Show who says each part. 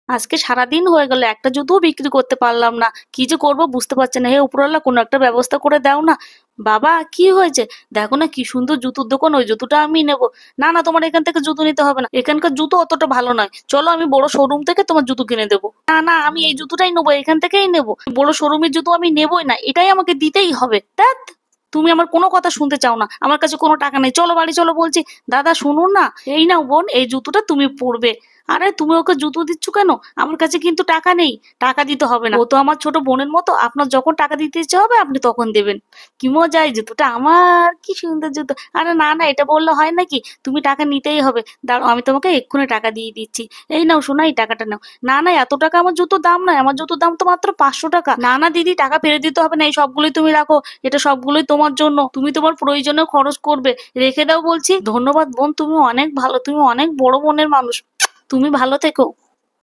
Speaker 1: আজকে সারাদিন হয়ে গেল, একটা জুতোও বিক্রি করতে পারলাম না। কি যে করব বুঝতে পারছি না। হে উপরওয়ালা, কোনো একটা ব্যবস্থা করে দাও না। বাবা, কি হয়েছে? দেখো না কি সুন্দর জুতোর দোকান, ওই জুতোটা আমি নেব। না না, তোমার এখান থেকে জুতো নিতে হবে না, এখানকার জুতো অতটা ভালো নয়, চলো আমি বড় শোরুম থেকে তোমার জুতো কিনে দেবো। না না, আমি এই জুতোটাই নেবো, এখান থেকেই নেবো। বড় শোরুমের জুতো আমি নেবই না, এটাই আমাকে দিতেই হবে। ধ্যাৎ, তুমি আমার কোনো কথা শুনতে চাও না, আমার কাছে কোনো টাকা নেই, চলো বাড়ি চলো বলছি। দাদা শুনুন না, এই নাও বোন, এই জুতোটা তুমি পরবে। আরে তুমি ওকে জুতো দিচ্ছ কেন? আমার কাছে কিন্তু টাকা নেই। টাকা দিতে হবে না, ও তো আমার ছোট বোনের মতো, আপনার যখন টাকা দিতে ইচ্ছে হবে আপনি তখন দেবেন। কি মজা, এই জুতোটা আমার, কি সুন্দর জুতো। আরে না না, এটা বললে হয় নাকি? তুমি টাকা নিতেই হবে। দাঁড়াও, আমি তোমাকে এক্ষুনি টাকা দিয়ে দিচ্ছি। এই নাও শোনা, এই টাকাটা নাও। না না, এত টাকা আমার জুতোর দাম নয়, আমার জুতোর দাম তো মাত্র 500 টাকা। না না দিদি, টাকা ফেরত দিতে হবে না, এই সবগুলোই তুমি রাখো। এটা সবগুলোই তোমার জন্য, তুমি তোমার প্রয়োজনে খরচ করবে। রেখে দাও বলছি। ধন্যবাদ বোন, তুমি অনেক ভালো, তুমি অনেক বড় মনের মানুষ। তুমি ভালো থেকো।